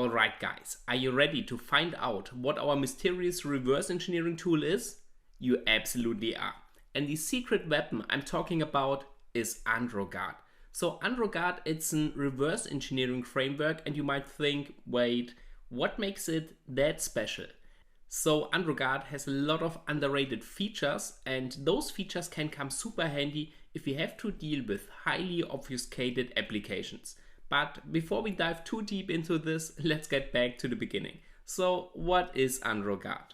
Alright guys, are you ready to find out what our mysterious reverse engineering tool is? You absolutely are. And the secret weapon I'm talking about is AndroGuard. So AndroGuard, it's a reverse engineering framework, and you might think, wait, what makes it that special? So AndroGuard has a lot of underrated features, and those features can come super handy if you have to deal with highly obfuscated applications. But before we dive too deep into this, let's get back to the beginning. So what is AndroGuard?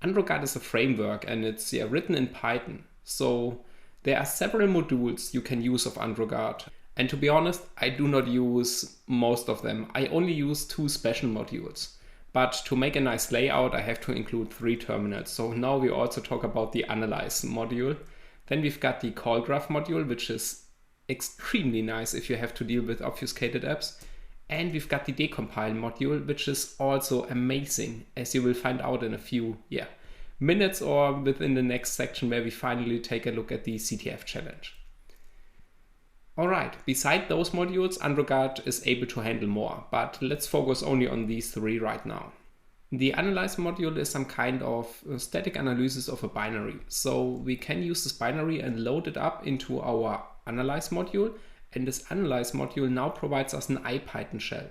AndroGuard is a framework, and it's written in Python. So there are several modules you can use of AndroGuard. And to be honest, I do not use most of them. I only use 2 special modules. But to make a nice layout, I have to include 3 terminals. So now we also talk about the analyze module. Then we've got the call graph module, which is extremely nice if you have to deal with obfuscated apps. And we've got the decompile module, which is also amazing, as you will find out in a few minutes or within the next section where we finally take a look at the CTF challenge. Alright, beside those modules, AndroGuard is able to handle more, but let's focus only on these 3 right now. The analyze module is some kind of static analysis of a binary. So we can use this binary and load it up into our analyze module, and this analyze module now provides us an IPython shell.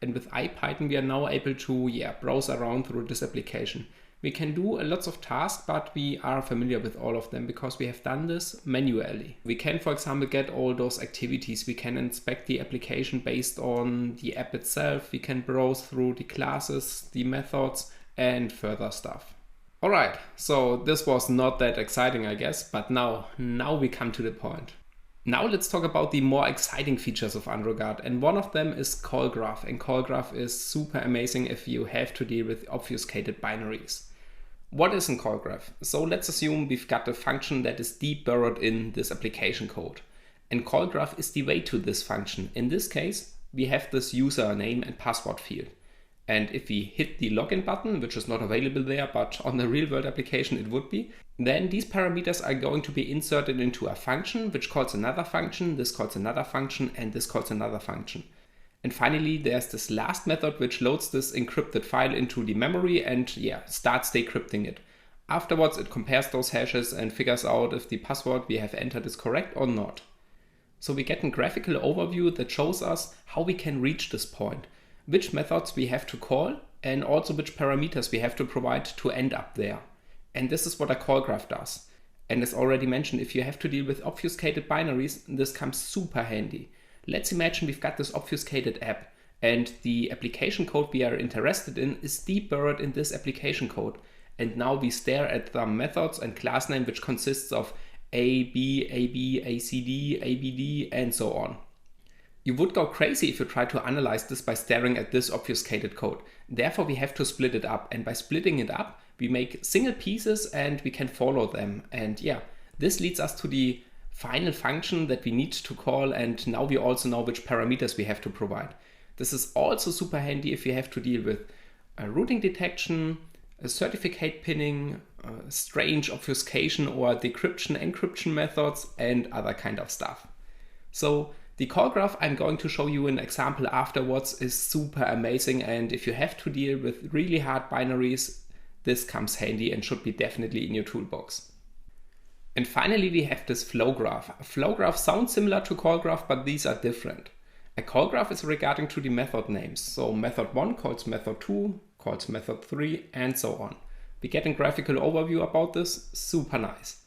And with IPython we are now able to browse around through this application. We can do lots of tasks, but we are familiar with all of them because we have done this manually. We can, for example, get all those activities. We can inspect the application based on the app itself. We can browse through the classes, the methods, and further stuff. Alright, so this was not that exciting, I guess, but now we come to the point. Now let's talk about the more exciting features of AndroGuard, and one of them is call graph, and call graph is super amazing if you have to deal with obfuscated binaries. What is a call graph? So let's assume we've got a function that is deep buried in this application code, and call graph is the way to this function. In this case, we have this username and password field. And if we hit the login button, which is not available there, but on the real world application it would be, then these parameters are going to be inserted into a function, which calls another function, this calls another function, and this calls another function. And finally, there's this last method which loads this encrypted file into the memory and starts decrypting it. Afterwards, it compares those hashes and figures out if the password we have entered is correct or not. So we get a graphical overview that shows us how we can reach this point, which methods we have to call, and also which parameters we have to provide to end up there. And this is what a call graph does. And as already mentioned, if you have to deal with obfuscated binaries, this comes super handy. Let's imagine we've got this obfuscated app, and the application code we are interested in is deep buried in this application code. And now we stare at the methods and class name, which consists of A, B, AB, ACD, ABD, and so on. You would go crazy if you try to analyze this by staring at this obfuscated code. Therefore, we have to split it up, and by splitting it up, we make single pieces and we can follow them. And this leads us to the final function that we need to call, and now we also know which parameters we have to provide. This is also super handy if you have to deal with routing detection, certificate pinning, strange obfuscation or decryption, encryption methods, and other kind of stuff. So the call graph I'm going to show you an example afterwards is super amazing, and if you have to deal with really hard binaries, this comes handy and should be definitely in your toolbox. And finally, we have this flow graph. A flow graph sounds similar to call graph, but these are different. A call graph is regarding to the method names. So method 1 calls method 2, calls method 3, and so on. We get a graphical overview about this, super nice.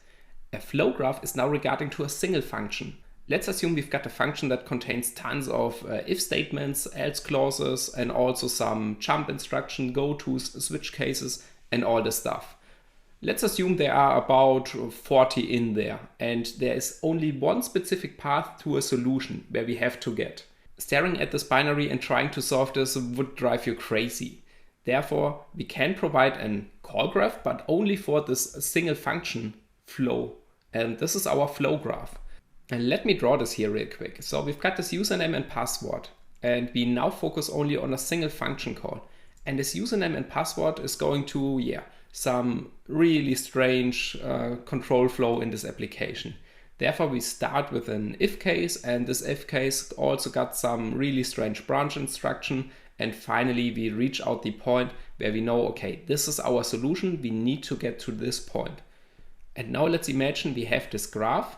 A flow graph is now regarding to a single function. Let's assume we've got a function that contains tons of if statements, else clauses, and also some jump instruction, go-tos, switch cases, and all this stuff. Let's assume there are about 40 in there, and there is only one specific path to a solution where we have to get. Staring at this binary and trying to solve this would drive you crazy. Therefore, we can provide a call graph, but only for this single function flow. And this is our flow graph. And let me draw this here real quick. So we've got this username and password, and we now focus only on a single function call. And this username and password is going to, some really strange control flow in this application. Therefore, we start with an if case, and this if case also got some really strange branch instruction, And finally, we reach out the point where we know, okay, this is our solution. We need to get to this point. And now let's imagine we have this graph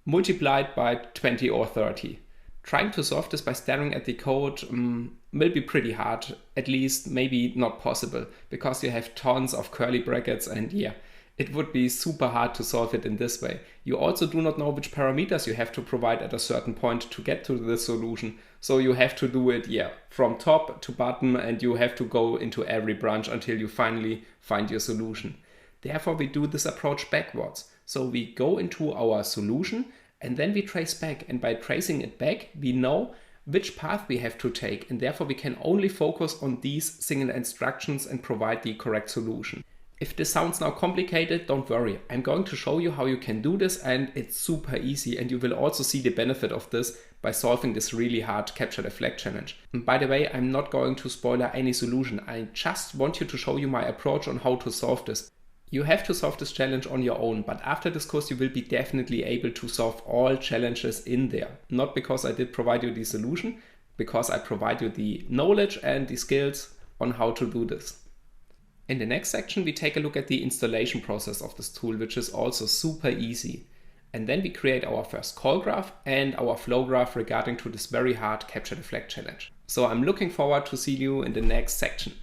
multiplied by 20 or 30. Trying to solve this by staring at the code will be pretty hard, at least maybe not possible, because you have tons of curly brackets and yeah, it would be super hard to solve it in this way. You also do not know which parameters you have to provide at a certain point to get to the solution. So you have to do it, from top to bottom, and you have to go into every branch until you finally find your solution. Therefore, we do this approach backwards. So we go into our solution and then we trace back. And by tracing it back, we know which path we have to take. And therefore, we can only focus on these single instructions and provide the correct solution. If this sounds now complicated, don't worry. I'm going to show you how you can do this, and it's super easy. And you will also see the benefit of this by solving this really hard capture the flag challenge. And by the way, I'm not going to spoiler any solution. I just want you to show you my approach on how to solve this. You have to solve this challenge on your own, but after this course you will be definitely able to solve all challenges in there. Not because I did provide you the solution, because I provide you the knowledge and the skills on how to do this. In the next section we take a look at the installation process of this tool, which is also super easy. And then we create our first call graph and our flow graph regarding to this very hard capture the flag challenge. So I'm looking forward to see you in the next section.